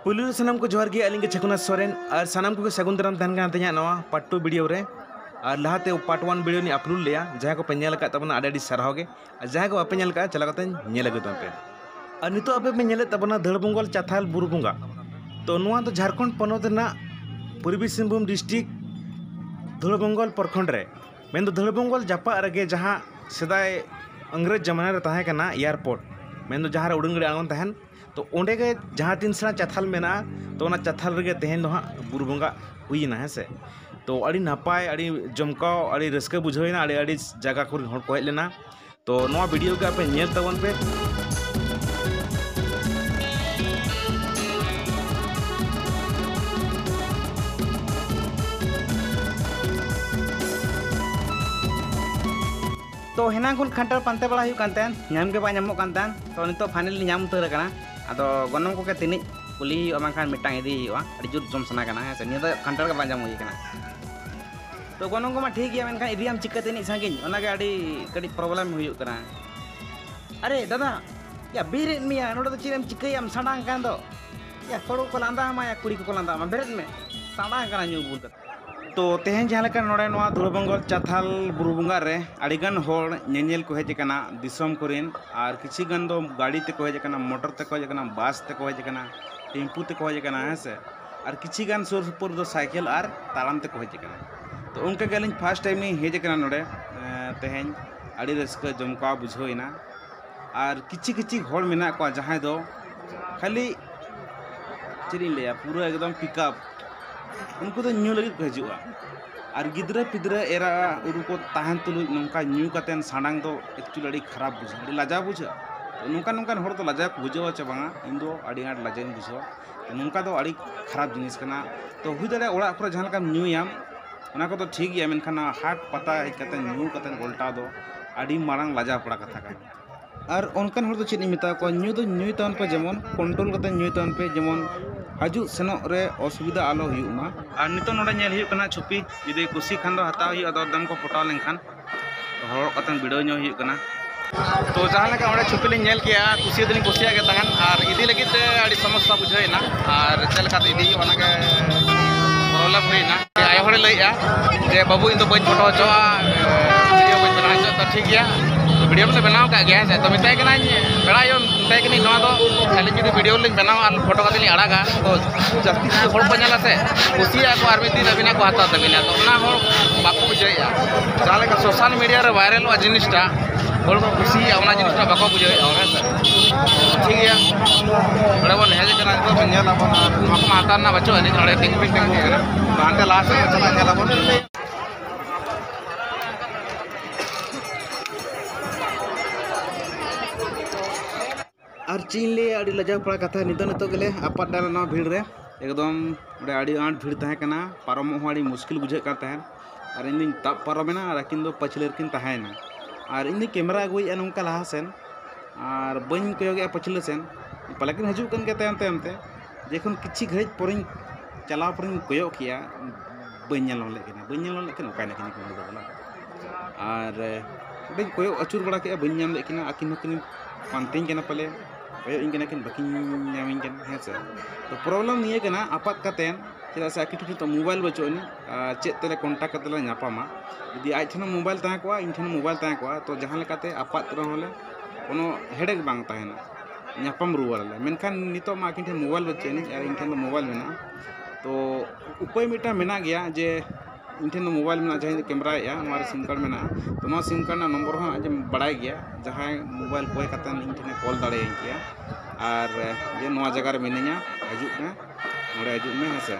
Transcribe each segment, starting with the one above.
पुलु सनम को जोहार गे अलिंग छकुना सोरेन और सनम को सगुन दाराम तहन कान तኛ नवा पार्ट 2 वीडियो रे और लहाते पार्ट 1 वीडियो नि अपलोड लिया जहां को पेनल का तबना आडी सरहाव गे जहां को अपेनल का चला कते नेल अगु तंपे और नितो अपे पे नेले तबना धड़बंगल चाथाल बुरु बुंगा तो नुआ तो झारखंड पनोत ना पूर्वी सिंहभूम डिस्ट्रिक्ट धड़बंगल प्रखंड रे मेन तो धड़बंगल जापा रगे जहां सदाय अंग्रेज जमाना रे ताहे कना एयरपोर्ट मेन तो जहां उड़न गड़ी आंगन तहन तो ओंडे के जहाँ तीन सेना चाथाल मेना तो ना चाथाल रे तेहन हाँ बुरु बंगा हुईना है से तो अड़ी नपाय अड़ी जमकाव अड़ी रस्के बुझावना अड़ी जगह को हर को हेज लेना तो नवा वीडियो के आपे नेल तबन पे तो हेना खुल खंटर पानते बड़ा हुई कांतेन नाम के बा नामो कांतेन तो नितो फाइनली नाम उतर कना अदो गनम को के तिनि कुली अमाखान मिटांग इदी हुआ अड़ी जुर जम सना कना है से निया खंटर का बांजाम हुई कना तो गनम को मा ठीक गया मेनखान इदी हम चिक्का तिनि सांगिन ओना के अड़ी कड़ी प्रॉब्लम हुई कना अरे दादा या बीरे मिया नोडो तो चिरम चिक्का हम सडांग कान दो या थोड़ो को लांदा मा या कुड़ी को लांदा मा बेरेत में सडांग कना न्यू बुल तो तेहन जहाँ लेका नोडे नोआ धड़बंगल चाथाल बुरु बुंगा रे अड़ीगान होड़ नेनेल को हेज कना दिसम कोरेन और किछि गान दो गाड़ी ते को हेज कना मोटर ते को हेज कना बस ते को हेज कना टेम्पू ते को हेज कना है से और किछि गान सुर सुपुर दो साइकिल और तालाम ते को हेज कना तो उनके गलिन फर्स्ट टाइम नि हेज कना नोडे तेहन अड़ी रस्का जमका बुझोइना और किछि किछि होड़ मेना को जहां दो खाली चिरिन लेया पूरा एकदम पिकअप उनको तो न्यू लगे हजुआ और गिद्रा पिद्रा एरा उरु को ताहन तुलु नौका न्यू कतेन साडांग तो एक्चुअली अड़ी खराब बुझा अड़ी लाजा बुझा तो नौका नौका हर तो लाजा बुझावा चे बांगा इन दो अड़ी आट लाजा बुझा तो नौका तो अड़ी खराब जिनिस कना तो हुई दाड़े ओड़ा पर जहां लका न्यू याम ओना को तो ठीक गया मेनखान हाट पता हेज कतेन न्यू कतेन उल्टा दो अड़ी मारांग लाजा पड़ा कथा कना और उनकान हर तो चेनी मिता को न्यू तो न्यू तान पे जेमन कंट्रोल कतेन न्यू तान पे जेमन हजू सेनो रे असुविधा आलो हुयुमा और नितो नोडे नेल हुयु कना छुपी जुदी कुसी खान दो हताव हुयु अदर दाम को पटाव लेनखान हर कतन वीडियो नो हुयु कना तो जहां लगा ओडे छुपी लिन नेल किया कुसी दिन कुसिया के तहन और इदी लगी ते आडी समस्या बुझाइना और चल का इदी ओना के प्रॉब्लम हुइना आय हरे लइया जे बाबू इन तो बई फोटो चो वीडियो बई बना चो तो ठीक गया वीडियो में बनाव का गया है तो मिताय कना बड़ा यो मिताय कनी नवा दो खाली जुदी वीडियो लिन बनाव और फोटो का लिन अड़ागा तो जस्ती होड़ को नेला से कुसिया को आर दिन अबिना को हाता तबिना तो ना होड़ बाको बुझाइया जाले का सोशल मीडिया रे वायरल वा जिनिसटा होड़ को कुसिया ओना जिनिसटा बाको बुझाइया और ठीक गया बड़ा बन हेज कना तो नेला बन माको माता ना बच्चो अनि नडे टिंग पिंग कना बांटे लास्ट में चला नेला बन और चीन ले अड़ी लजा पड़ा कथा नितो नितो गले आपात डाल ना भीड़ रे एकदम बड़े अड़ी आंट भीड़ तहे कना पारम अड़ी मुश्किल बुझे का तहन और इन तब पारमेना और किन दो पछलेर किन तहेना और इन कैमरा अगुई नौका लहा सेन और बन कयोगे पछले सेन पलकिन हजू कन के तयम तयम ते जेखन किछि घड़ी परिन चलाव परिन कयो किया बन नेल लेकिन ओकाय लेकिन को बोला और बन कयो अचुर बड़ा के बन नाम लेकिन आकिन हकिन पांतिन केना पले कयो इनके किन बकिन नामिन केन है से तो प्रॉब्लम निये केना आपात कतेन चेदा से आकिन तो मोबाइल बचोनी चेत तेले कांटेक्ट कतेले नापामा यदि आज ठन मोबाइल तहा को इन ठन मोबाइल तहा को तो जहां लेकाते आपात रहले कोनो हेडेक बांग ताहेना नापाम रुवारले मेनखान नितो मा आकिन ठन मोबाइल बचोनी और इन ठन मोबाइल मेना तो उपाय मिटा मेना गया जे इन ठन मोबाइल में जहाँ कैमरा हमारे सिम कार्ड में तो ना सिम कार्ड नंबर हाँ आज बड़ा गया जहाँ मोबाइल कोई कतन इन ठन कॉल दाड़े किया और जे नवा जगह मिनिया हजूक में नोड़े हजूक में हेसे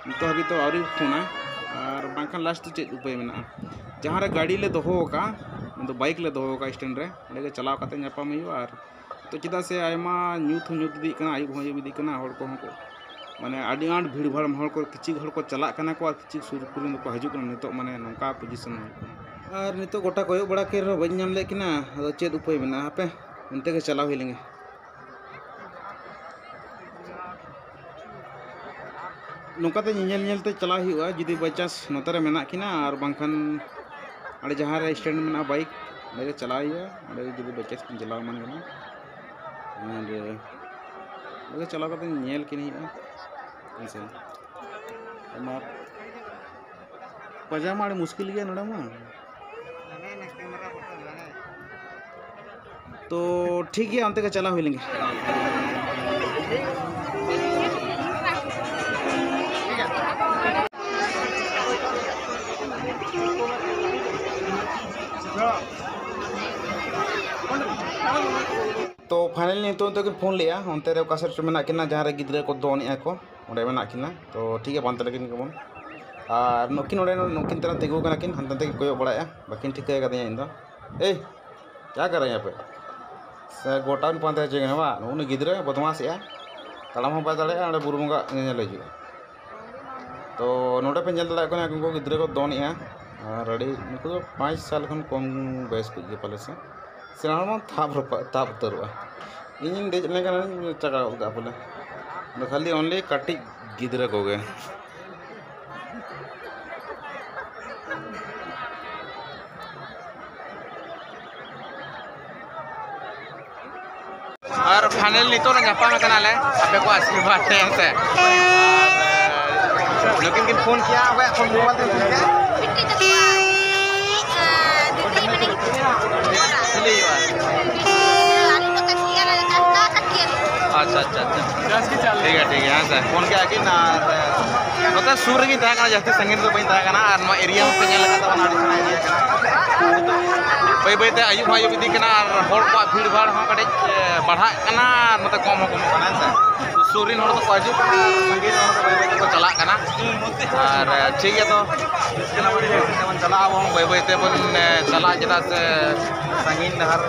नित हाबी तो आवरी फोना और बांखान लास्ट तो चेक उपाय में जहाँ गाड़ी ले दोहो का तो बाइक ले दोहो का स्टैंड रे ले चलाव कते नापाम और तो चेदा से आयमा न्यूथ न्यूथ इदी कना आयुब हो इदी कना हड़ को माने आड़ी आंट भीड़ भाड़ हड़ को किछि हड़ को चला कना को किछि सुरपुर को हजू कना नितो माने नौका पोजीशन और नितो गोटा कोयो बड़ा के रो बन नाम लेकिन अदो चेद उपाय मेना हापे उनते के चलाव हिलेंगे नौका ते नेल नेल ते चला हुआ जुदी बचास नोतरे मेना किना और बांखान अड़े जहाँ रे स्टैंड मेना बाइक ले चला हुआ अड़े जुदी बचास किन चलाव माने और ᱚᱸᱰᱮ ᱪᱟᱞᱟᱣ ᱠᱟᱛᱮ ᱧᱮᱞ ᱠᱤᱱ ᱦᱩᱭᱩᱜᱼᱟ ᱦᱮᱸᱥᱮ ᱟᱢᱟ ᱯᱟᱡᱟᱢᱟ ᱟᱹᱰᱤ मुश्किल गया नोड़ा मा तो ठीक है अंते का चला हुई लेंगे तो फाइनली नितो तो फोन लिया अंते रे कासर मेना किना जहां रे गिद्रे को दोन को ओडे मेना किना तो ठीक है पांते लगिन कबन और नकिन ओडे नकिन तरह तेगो कना किन हंते ते कोयो बड़ाया बाकिन ठीक है कदे इंदो ए क्या कर रहे हैं पे से गोटा पांते जेगे बा उन गिद्रे बदमाश या तलाम हो बादले ओडे बुरुमगा नेले हिजु तो नोडे पे जल्द कना को गिद्रे को दोन या रेडी नुको 5 साल खन कम बयस पे पाले से सेना ताप उतरवा इन देज लेकिन चका उगा बोले खाली ओनली कटी गिद्रे को गए और फाइनल नितो ना जापा में कनाले आपे को आशीर्वाद है से लेकिन किन फोन किया वे फोन मोबाइल से फोन किया अच्छा अच्छा अच्छा ठीक है हाँ सर फोन के आगे ना मतलब सूर की तरह जाते संगीत तो बनी तरह ना और एरिया में पेंगल लगा था भाई भाई ते आयु भाई विधि करना और हॉल को भीड़ भाड़ हाँ कटे बढ़ा करना मतलब कम हो करना सर सूरिन हॉल तो पाजू संगीत को चला करना और ठीक है तो चला अब हम भाई भाई ते बन चला जरा से संगीत हर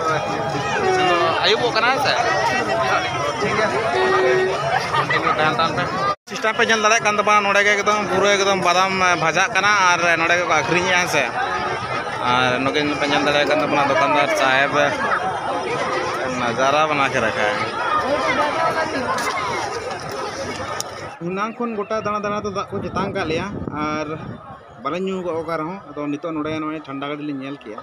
आयु को करना सर ठीक है कंटिन्यू तान पे सिस्टम पे जन लड़े कान दबा नोड़े के एकदम पूरा एकदम बादाम भाजा करना और नोड़े को आखरी है से और नोकिन पे जन लड़े कान अपना दुकानदार साहब नज़ारा बना के रखा है हिनांग खन गोटा दाना दाना तो दाग को चितांग का लिया और बाले न्यू को ओका रहो तो नितो नोड़े नोए ठंडा गाड़ी ले नेल किया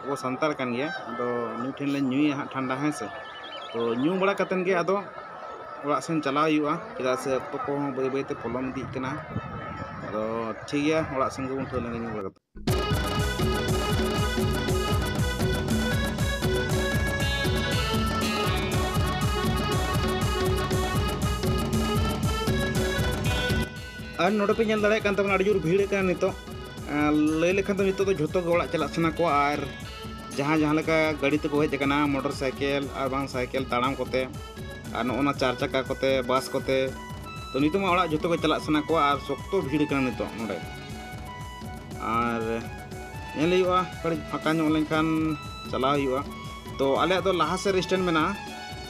वो संतार कान गया तो न्यू ठेन ले न्यू ठंडा है से तो न्यू बड़ा कतन के अदो ओड़ा सेन चलाव हुआ चेदा से तो को बई बई ते पलम दी कना अदो ठीक है ओड़ा सेन को उठो लगे न्यू बड़ा और नोडे पे ñel दाड़े कान तबन आड़ी जोर भीड़ का नितो लय लेखन तो नितो तो झोतो के ओड़ा चला सना को और जहाँ जहाँ लगा गाड़ी तक हेज कना मोटरसाइकिल और बांग साइकिल ताड़ाम कोते और नोना 4 चक्का कोते बस कोते तो नितो मा ओड़ा झोतो को चला सना को और सख्तो भीड़ का नितो नोडे और ñel हुआ कड़ी फाका ᱧᱚᱜ लेनखान चला हुआ तो आले तो लाहा से रेस्टेंट में ना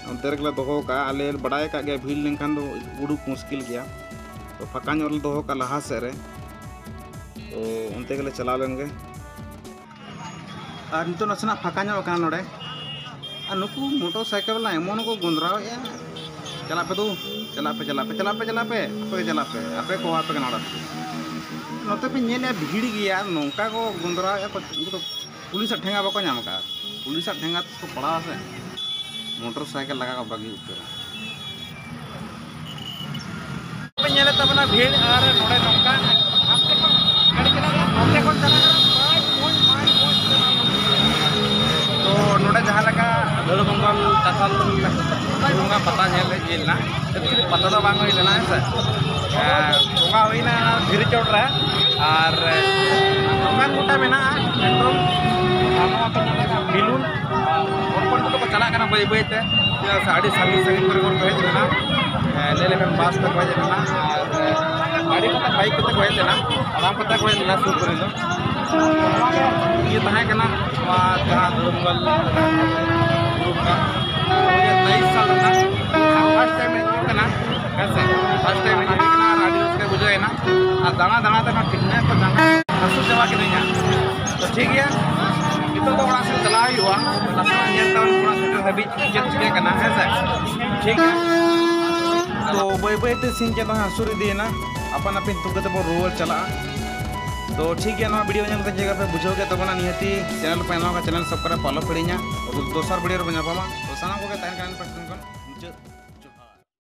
अंतर के दोहो का आले बड़ाय का गया भीड़ लेनखान तो उड़ुक मुश्किल गया तो फाका ᱧᱚᱜ दोहो का लाहा से रे तो उनते के चला लेंगे और नितो नसना फाका ᱧᱚᱜ का नोडे और नुकु मोटरसाइकिल वाला एमन को गुंदराव या चला पे आपे को आपे का नोडा नोते पे ñेले भीड़ गया नोंका को गुंदराव या तो पुलिस ठेंगा बाको नाम का पुलिस ठेंगा तो पड़ा से मोटरसाइकिल लगा का बागी उतर पे ñेले तबना भीड़ और नोडे नोंका आपसे को गाड़ी चला नोते को चला तो नोडे जहाँ लगा लड़ बंगाल चाथाल बुंगा पता ñेल जेलना पता तो बांग होई लेना है से बुंगा होइना धीरे चोट रहा और नोंगान गोटा मेना एकदम आनो तो बिलुन और को चला करना बई बई ते साड़ी सागी सागी पर को हेज लेना ले ले में पास तक हेज लेना और गाड़ी को बाइक को हेज लेना आराम को हेज लेना सुर कर लो ये तहां करना जहाँ धर्मगल ग्रुप का 23 साल ना फर्स्ट टाइम में करना कैसे फर्स्ट टाइम में करना राडी उसके बुझे ना और दाना दाना तक फिटनेस तो दाना हंसू जमा के नहीं तो ठीक है इतो तो बड़ा से चला ही हुआ लखना ये टाउन पूरा सेटर हैवी चेक करना है सर ठीक है तो बई बई ते सिन के हंसुरी दिए ना अपन अपन तुके तो रोल चला तो ठीक है ना वीडियो जगह पे बुझो के तब निहती चैनल पे चैनल सब्सक्राइब फॉलो पड़ीना दोसर वीडियो पे तो साना को